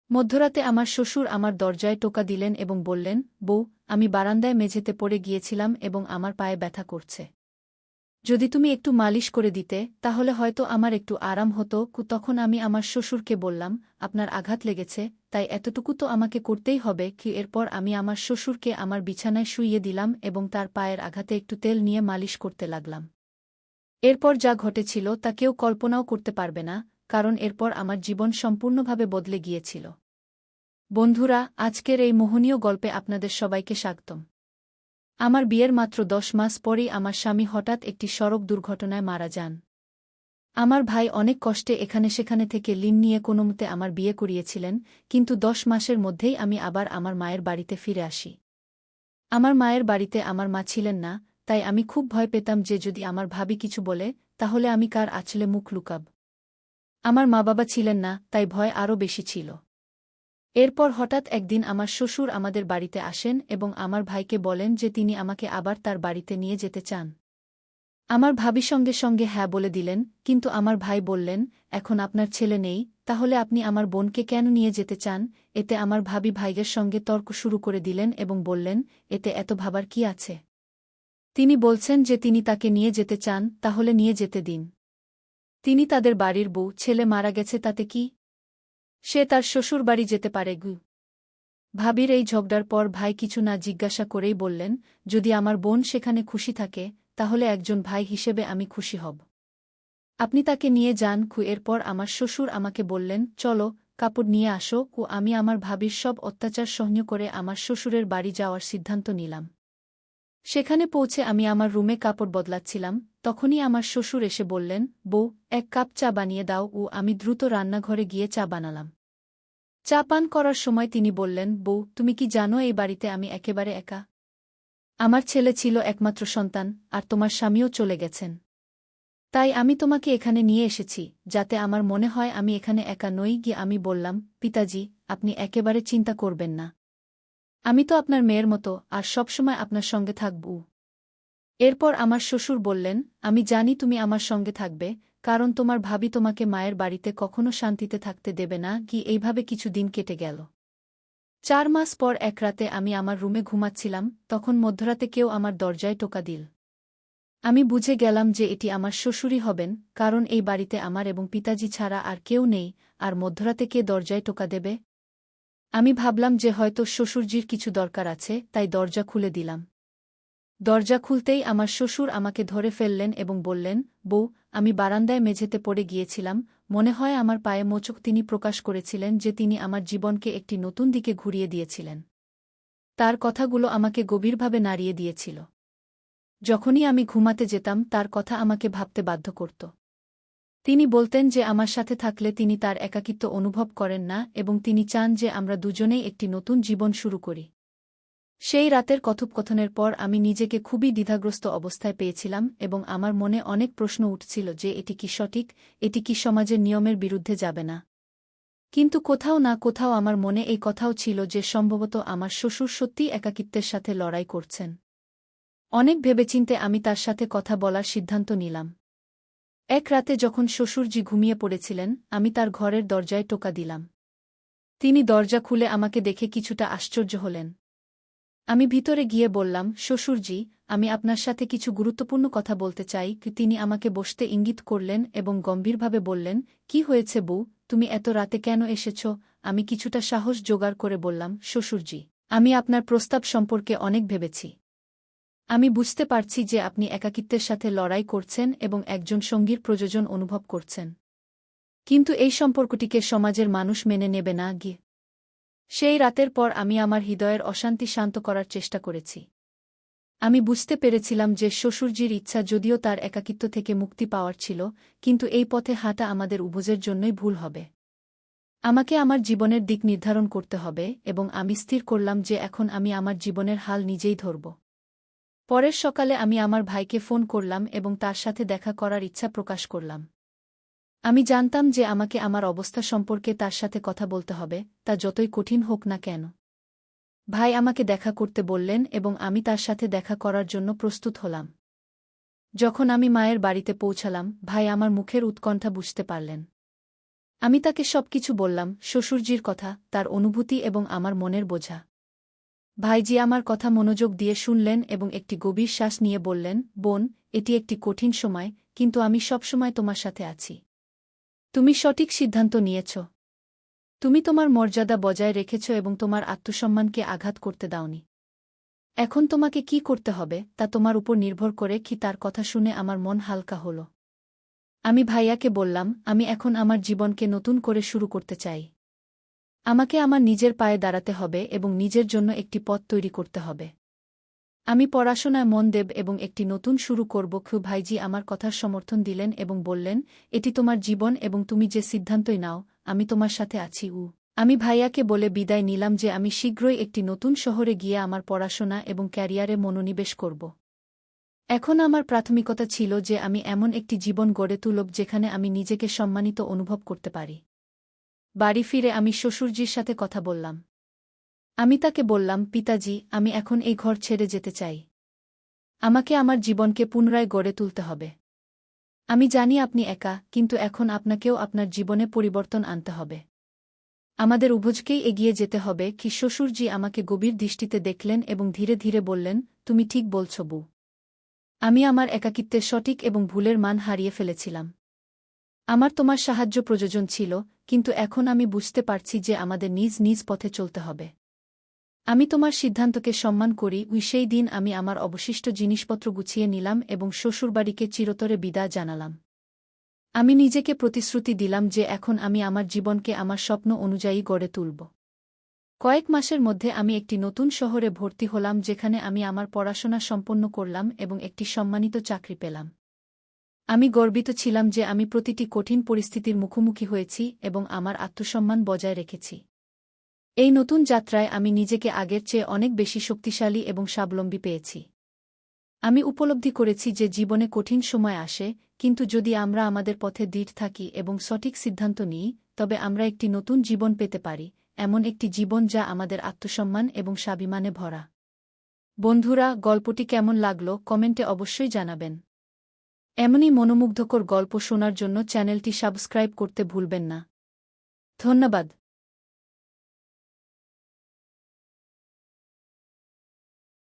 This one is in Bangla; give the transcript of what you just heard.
মধ্যরাতে আমার শ্বশুর আমার দরজায় টোকা দিলেন এবং বললেন, বউ, আমি বারান্দায় মেঝেতে পড়ে গিয়েছিলাম এবং আমার পায়ে ব্যথা করছে। যদি তুমি একটু মালিশ করে দিতে তাহলে হয়তো আমার একটু আরাম হতো। তখন আমি আমার শ্বশুরকে বললাম, আপনার আঘাত লেগেছে, তাই এতটুকু তো আমাকে করতেই হবে কি। এরপর আমি আমার শ্বশুরকে আমার বিছানায় শুইয়ে দিলাম এবং তার পায়ের আঘাতে একটু তেল নিয়ে মালিশ করতে লাগলাম। এরপর যা ঘটেছিল তা কেউ কল্পনাও করতে পারবে না, কারণ এরপর আমার জীবন সম্পূর্ণভাবে বদলে গিয়েছিল। বন্ধুরা, আজকের এই মোহনীয় গল্পে আপনাদের সবাইকে স্বাগতম। আমার বিয়ের মাত্র 10 মাস পরেই আমার স্বামী হঠাৎ একটি সড়ক দুর্ঘটনায় মারা যান। আমার ভাই অনেক কষ্টে এখানে সেখানে থেকে ঋণ নিয়ে কোনোমতে আমার বিয়ে করিয়েছিলেন, কিন্তু 10 মাসের মধ্যেই আমি আবার আমার মায়ের বাড়িতে ফিরে আসি। আমার মায়ের বাড়িতে আমার মা ছিলেন না, তাই আমি খুব ভয় পেতাম যে যদি আমার ভাবি কিছু বলে তাহলে আমি কার আঁচলে মুখ লুকাব। আমার মা বাবা ছিলেন না, তাই ভয় আরও বেশি ছিল। এরপর হঠাৎ একদিন আমার শ্বশুর আমাদের বাড়িতে আসেন এবং আমার ভাইকে বলেন যে তিনি আমাকে আবার তার বাড়িতে নিয়ে যেতে চান। আমার ভাবি সঙ্গে সঙ্গে হ্যাঁ বলে দিলেন, কিন্তু আমার ভাই বললেন, এখন আপনার ছেলে নেই, তাহলে আপনি আমার বোনকে কেন নিয়ে যেতে চান? এতে আমার ভাবি ভাইয়ের সঙ্গে তর্ক শুরু করে দিলেন এবং বললেন, এতে এত ভাবার কি আছে? তিনি বলছেন যে তিনি তাকে নিয়ে যেতে চান, তাহলে নিয়ে যেতে দিন। তিনি তাদের বাড়ির বউ, ছেলে মারা গেছে তাতে কি? সে তার শ্বশুর বাড়ি যেতে পারে গু। ভাবির এই ঝগড়ার পর ভাই কিছু না জিজ্ঞাসা করেই বললেন, যদি আমার বোন সেখানে খুশি থাকে তাহলে একজন ভাই হিসেবে আমি খুশি হব। আপনি তাকে নিয়ে যান। এরপর আমার শ্বশুর আমাকে বললেন, চলো, কাপড় নিয়ে আসো। আমি আমার ভাবির সব অত্যাচার সহ্য করে আমার শ্বশুরের বাড়ি যাওয়ার সিদ্ধান্ত নিলাম। সেখানে পৌঁছে আমি আমার রুমে কাপড় বদলাচ্ছিলাম, তখনই আমার শ্বশুর এসে বললেন, বউ, 1 কাপ চা বানিয়ে দাও। আমি দ্রুত রান্নাঘরে গিয়ে চা বানালাম। চা পান করার সময় তিনি বললেন, বউ, তুমি কি জানো এই বাড়িতে আমি একেবারে একা? আমার ছেলে ছিল একমাত্র সন্তান, আর তোমার স্বামীও চলে গেছেন। তাই আমি তোমাকে এখানে নিয়ে এসেছি, যাতে আমার মনে হয় আমি এখানে একা নই। গিয়ে আমি বললাম, পিতাজি, আপনি একেবারে চিন্তা করবেন না। আমি তো আপনার মেয়ের মতো, আর সবসময় আপনার সঙ্গে থাকব। এরপর আমার শ্বশুর বললেন, আমি জানি তুমি আমার সঙ্গে থাকবে, কারণ তোমার ভাবি তোমাকে মায়ের বাড়িতে কখনো শান্তিতে থাকতে দেবে না। এইভাবে কিছু দিন কেটে গেল। 4 মাস পর এক রাতে আমি আমার রুমে ঘুমাচ্ছিলাম, তখন মধ্যরাতে কেউ আমার দরজায় টোকা দিল। আমি বুঝে গেলাম যে এটি আমার শ্বশুরই হবেন, কারণ এই বাড়িতে আমার এবং পিতাজি ছাড়া আর কেউ নেই, আর মধ্যরাতে কে দরজায় টোকা দেবে? আমি ভাবলাম যে হয়তো শ্বশুরজির কিছু দরকার আছে, তাই দরজা খুলে দিলাম। দরজা খুলতেই আমার শ্বশুর আমাকে ধরে ফেললেন এবং বললেন, বউ, আমি বারান্দায় মেঝেতে পড়ে গিয়েছিলাম, মনে হয় আমার পায়ে মোচক। তিনি প্রকাশ করেছিলেন যে তিনি আমার জীবনকে একটি নতুন দিকে ঘুরিয়ে দিয়েছিলেন। তার কথাগুলো আমাকে গভীরভাবে নাড়িয়ে দিয়েছিল। যখনই আমি ঘুমাতে যেতাম তার কথা আমাকে ভাবতে বাধ্য করত। তিনি বলতেন যে আমার সাথে থাকলে তিনি তার একাকিত্ব অনুভব করেন না এবং তিনি চান যে আমরা দুজনেই একটি নতুন জীবন শুরু করি। সেই রাতের কথোপকথনের পর আমি নিজেকে খুবই দ্বিধাগ্রস্ত অবস্থায় পেয়েছিলাম এবং আমার মনে অনেক প্রশ্ন উঠছিল যে এটি কি সঠিক, এটি কি সমাজের নিয়মের বিরুদ্ধে যাবে না? কিন্তু কোথাও না কোথাও আমার মনে এই কথাও ছিল যে সম্ভবত আমার শ্বশুর সত্যিই একাকিত্বের সাথে লড়াই করছেন। অনেক ভেবেচিন্তে আমি তার সাথে কথা বলার সিদ্ধান্ত নিলাম। এক রাতে যখন শ্বশুরজি ঘুমিয়ে পড়েছিলেন, আমি তার ঘরের দরজায় টোকা দিলাম। তিনি দরজা খুলে আমাকে দেখে কিছুটা আশ্চর্য হলেন। আমি ভিতরে গিয়ে বললাম, শ্বশুরজি, আমি আপনার সাথে কিছু গুরুত্বপূর্ণ কথা বলতে চাই। তিনি আমাকে বসতে ইঙ্গিত করলেন এবং গম্ভীরভাবে বললেন, কি হয়েছে বউ, তুমি এত রাতে কেন এসেছ? আমি কিছুটা সাহস জোগাড় করে বললাম, শ্বশুরজি, আমি আপনার প্রস্তাব সম্পর্কে অনেক ভেবেছি। আমি বুঝতে পারছি যে আপনি একাকিত্বের সাথে লড়াই করছেন এবং একজন সঙ্গীর প্রয়োজন অনুভব করছেন। কিন্তু এই সম্পর্কটিকে সমাজের মানুষ মেনে নেবে না। সেই রাতের পর আমি আমার হৃদয়ের অশান্তি শান্ত করার চেষ্টা করেছি। আমি বুঝতে পেরেছিলাম যে শ্বশুরজির ইচ্ছা যদিও তার একাকিত্ব থেকে মুক্তি পাওয়ার ছিল, কিন্তু এই পথে হাঁটা আমাদের উভয়ের জন্যই ভুল হবে। আমাকে আমার জীবনের দিক নির্ধারণ করতে হবে এবং আমি স্থির করলাম যে এখন আমি আমার জীবনের হাল নিজেই ধরব। পরের সকালে আমি আমার ভাইকে ফোন করলাম এবং তার সাথে দেখা করার ইচ্ছা প্রকাশ করলাম। আমি জানতাম যে আমাকে আমার অবস্থা সম্পর্কে তার সাথে কথা বলতে হবে, তা যতই কঠিন হোক না কেন। ভাই আমাকে দেখা করতে বললেন এবং আমি তার সাথে দেখা করার জন্য প্রস্তুত হলাম। যখন আমি মায়ের বাড়িতে পৌঁছালাম, ভাই আমার মুখের উৎকণ্ঠা বুঝতে পারলেন। আমি তাকে সবকিছু বললাম, শ্বশুরজির কথা, তার অনুভূতি এবং আমার মনের বোঝা। ভাইজি আমার কথা মনোযোগ দিয়ে শুনলেন এবং একটি গভীর শ্বাস নিয়ে বললেন, বোন, এটি একটি কঠিন সময়, কিন্তু আমি সবসময় তোমার সাথে আছি। তুমি সঠিক সিদ্ধান্ত নিয়েছ। তুমি তোমার মর্যাদা বজায় রেখেছ এবং তোমার আত্মসম্মানকে আঘাত করতে দাওনি। এখন তোমাকে কি করতে হবে তা তোমার উপর নির্ভর করে। কি তার কথা শুনে আমার মন হালকা হল। আমি ভাইয়াকে বললাম, আমি এখন আমার জীবনকে নতুন করে শুরু করতে চাই। আমাকে আমার নিজের পায়ে দাঁড়াতে হবে এবং নিজের জন্য একটি পথ তৈরি করতে হবে। আমি পড়াশোনায় মন দেব এবং একটি নতুন শুরু করব। ভাইজি আমার কথার সমর্থন দিলেন এবং বললেন, এটি তোমার জীবন এবং তুমি যে সিদ্ধান্তই নাও, আমি তোমার সাথে আছি। আমি ভাইয়াকে বলে বিদায় নিলাম যে আমি শীঘ্রই একটি নতুন শহরে গিয়ে আমার পড়াশোনা এবং ক্যারিয়ারে মনোনিবেশ করব। এখন আমার প্রাথমিকতা ছিল যে আমি এমন একটি জীবন গড়ে তুলব যেখানে আমি নিজেকে সম্মানিত অনুভব করতে পারি। বাড়ি ফিরে আমি শ্বশুরজির সাথে কথা বললাম। আমি তাকে বললাম, পিতাজি, আমি এখন এই ঘর ছেড়ে যেতে চাই। আমাকে আমার জীবনকে পুনরায় গড়ে তুলতে হবে। আমি জানি আপনি একা, কিন্তু এখন আপনাকেও আপনার জীবনে পরিবর্তন আনতে হবে। আমাদের উভয়কেই এগিয়ে যেতে হবে। কি শ্বশুরজি আমাকে গভীর দৃষ্টিতে দেখলেন এবং ধীরে ধীরে বললেন, তুমি ঠিক বলছ বউ। আমি আমার একাকিত্বের সঠিক এবং ভুলের মান হারিয়ে ফেলেছিলাম। আমার তোমার সাহায্য প্রয়োজন ছিল, কিন্তু এখন আমি বুঝতে পারছি যে আমাদের নিজ নিজ পথে চলতে হবে। আমি তোমার সিদ্ধান্তকে সম্মান করি। সেই দিন আমি আমার অবশিষ্ট জিনিসপত্র গুছিয়ে নিলাম এবং শ্বশুরবাড়িকে চিরতরে বিদায় জানালাম। আমি নিজেকে প্রতিশ্রুতি দিলাম যে এখন আমি আমার জীবনকে আমার স্বপ্ন অনুযায়ী গড়ে তুলব। কয়েক মাসের মধ্যে আমি একটি নতুন শহরে ভর্তি হলাম যেখানে আমি আমার পড়াশোনা সম্পন্ন করলাম এবং একটি সম্মানিত চাকরি পেলাম। আমি গর্বিত ছিলাম যে আমি প্রতিটি কঠিন পরিস্থিতির মুখোমুখি হয়েছি এবং আমার আত্মসম্মান বজায় রেখেছি। এই নতুন যাত্রায় আমি নিজেকে আগের চেয়ে অনেক বেশি শক্তিশালী এবং স্বাবলম্বী পেয়েছি। আমি উপলব্ধি করেছি যে জীবনে কঠিন সময় আসে, কিন্তু যদি আমরা আমাদের পথে দৃঢ় থাকি এবং সঠিক সিদ্ধান্ত নিই, তবে আমরা একটি নতুন জীবন পেতে পারি, এমন একটি জীবন যা আমাদের আত্মসম্মান এবং স্বাভিমানে ভরা। বন্ধুরা, গল্পটি কেমন লাগলো কমেন্টে অবশ্যই জানাবেন। এমনই মনোমুগ্ধকর গল্প শোনার জন্য চ্যানেলটি সাবস্ক্রাইব করতে ভুলবেন না। ধন্যবাদ।